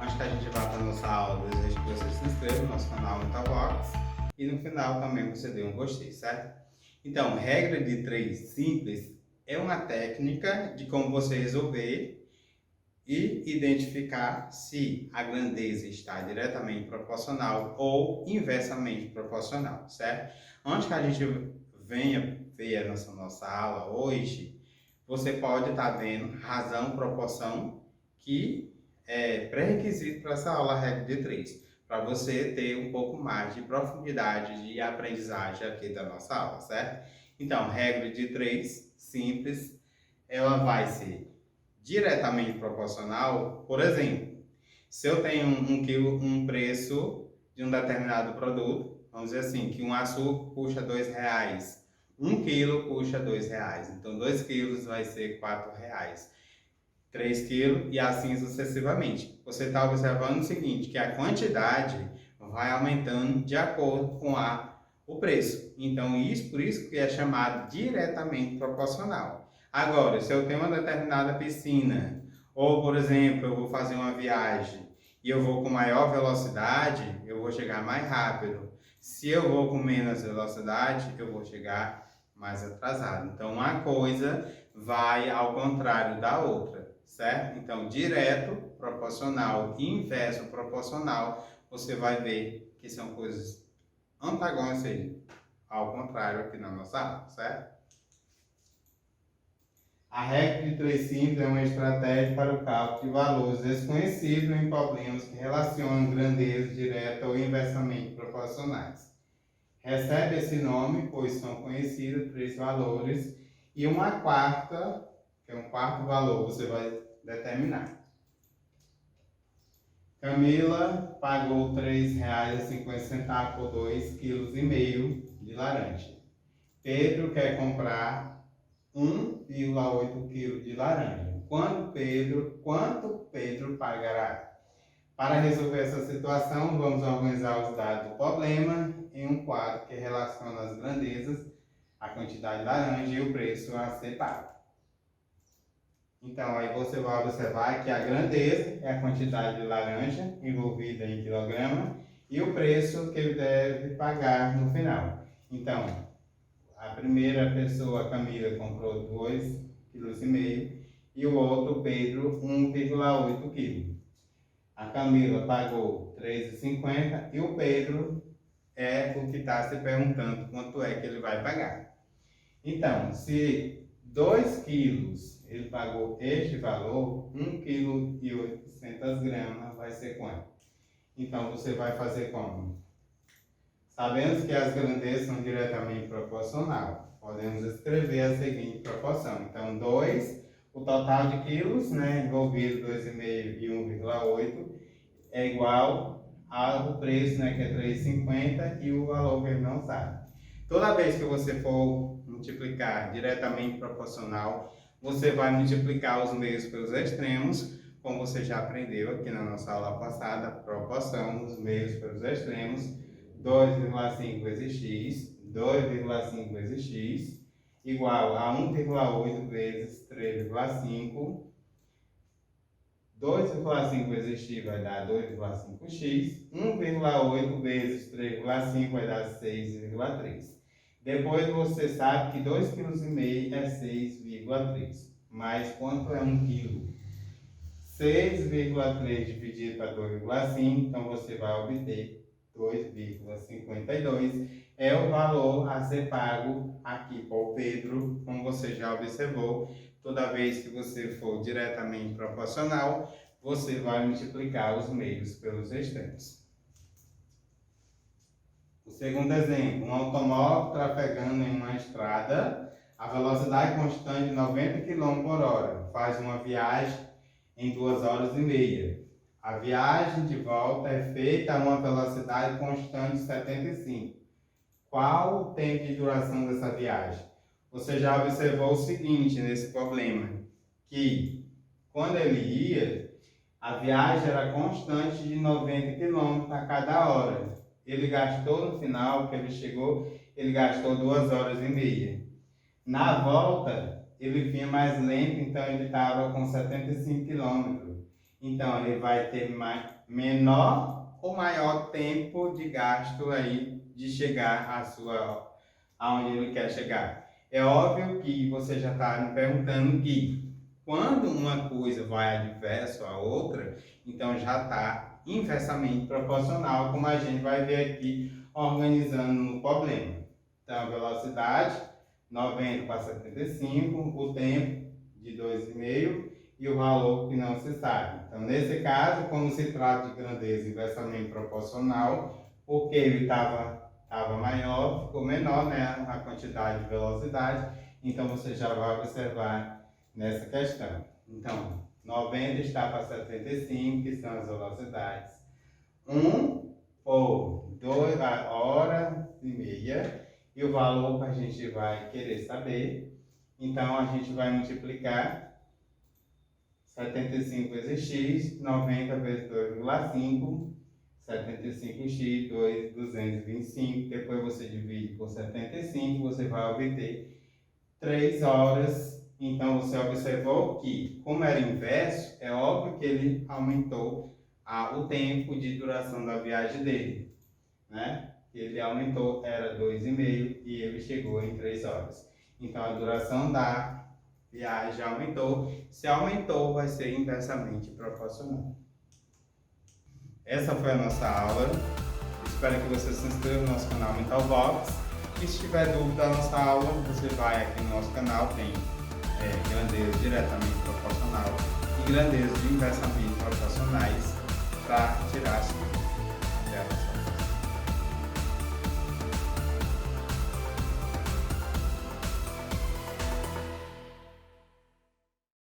Antes que a gente vá para a nossa aula, eu desejo que você se inscreva no nosso canal Metavox e no final também você dê um gostei, certo? Então, regra de 3 simples é uma técnica de como você resolver e identificar se a grandeza está diretamente proporcional ou inversamente proporcional, certo? Antes que a gente venha ver a nossa aula hoje, você pode estar vendo razão, proporção, que é pré-requisito para essa aula regra de 3, para você ter um pouco mais de profundidade de aprendizagem aqui da nossa aula, certo? Então, regra de 3, simples, ela vai ser diretamente proporcional. Por exemplo, se eu tenho um preço de um determinado produto, vamos dizer assim, que um açúcar custa R$ 2, 1 quilo custa R$ 2, então 2 quilos vai ser R$ 4, 3 quilos e assim sucessivamente. Você está observando o seguinte, que a quantidade vai aumentando de acordo com o preço. Então, por isso que é chamado diretamente proporcional. Agora, se eu tenho uma determinada piscina, ou, por exemplo, eu vou fazer uma viagem e eu vou com maior velocidade, eu vou chegar mais rápido. Se eu vou com menos velocidade, eu vou chegar mais atrasado. Então, uma coisa vai ao contrário da outra, certo? Então, direto proporcional e inverso proporcional, você vai ver que são coisas antagônicas aí, ao contrário aqui na nossa aula, certo? A regra de 3 simples é uma estratégia para o cálculo de valores desconhecidos em problemas que relacionam grandezas diretas ou inversamente proporcionais. Recebe esse nome, pois são conhecidos 3 valores e uma quarta, que é um quarto valor, você vai determinar. Camila pagou R$ 3,50 por 2,5 kg de laranja. Pedro quer comprar 1,8 kg de laranja. Quanto Pedro pagará? Para resolver essa situação, vamos organizar os dados do problema em um quadro que relaciona as grandezas, a quantidade de laranja e o preço a ser pago. Então, aí você vai observar que a grandeza é a quantidade de laranja envolvida em quilograma e o preço que ele deve pagar no final. Então, a primeira pessoa, Camila, comprou 2,5 kg e o outro, Pedro, 1,8 kg. A Camila pagou R$ 3,50 e o Pedro é o que está se perguntando quanto é que ele vai pagar. Então, se 2 quilos ele pagou este valor, 1,8 kg vai ser quanto? Então, você vai fazer como? Sabemos que as grandezas são diretamente proporcionais. Podemos escrever a seguinte proporção. Então, 2, o total de quilos, envolvido 2,5 e 1,8, é igual ao preço, que é 3,50 e o valor que ele não sabe. Toda vez que você for multiplicar diretamente proporcional, você vai multiplicar os meios pelos extremos, como você já aprendeu aqui na nossa aula passada, proporção, os meios pelos extremos, 2,5 vezes x, 2,5 vezes x, igual a 1,8 vezes 3,5, 2,5 vezes x vai dar 2,5x, 1,8 vezes 3,5 vai dar 6,3. Depois você sabe que 2,5 kg é 6,3. Mas quanto é 1 kg? 6,3 dividido para 2,5, então você vai obter 2,52. É o valor a ser pago aqui por Pedro, como você já observou. Toda vez que você for diretamente proporcional, você vai multiplicar os meios pelos extremos. O segundo exemplo, um automóvel trafegando em uma estrada, a velocidade constante de 90 km por hora, faz uma viagem em 2 horas e meia. A viagem de volta é feita a uma velocidade constante de 75. Qual o tempo de duração dessa viagem? Você já observou o seguinte nesse problema, que quando ele ia, a viagem era constante de 90 km a cada hora. Ele gastou no final, que ele chegou, ele gastou 2 horas e meia. Na volta, ele vinha mais lento, então ele estava com 75 km. Então, ele vai ter menor ou maior tempo de gasto aí de chegar aonde ele quer chegar. É óbvio que você já está me perguntando que quando uma coisa vai adverso à outra, então já está inversamente proporcional, como a gente vai ver aqui organizando no problema. Então, a velocidade 90 para 75, o tempo de 2,5 e o valor que não se sabe. Então, nesse caso, como se trata de grandeza inversamente proporcional, porque ele estava maior, ficou menor, né, a quantidade de velocidade, então você já vai observar nessa questão. Então, 90 está para 75, que são as velocidades. 1 por 2 horas e meia, e o valor que a gente vai querer saber. Então, a gente vai multiplicar 75 vezes x, 90 vezes 2,5, 75x, 225. Depois você divide por 75, você vai obter 3 horas. Então, você observou que, como era inverso, é óbvio que ele aumentou o tempo de duração da viagem dele, né? Ele aumentou, era 2,5 e ele chegou em 3 horas. Então, a duração da viagem aumentou. Se aumentou, vai ser inversamente proporcional. Essa foi a nossa aula. Espero que você se inscreva no nosso canal Mentalvox. E se tiver dúvida da nossa aula, você vai aqui no nosso canal, tem grandeza diretamente proporcional e grandezas inversamente proporcionais para tirar as dúvidas.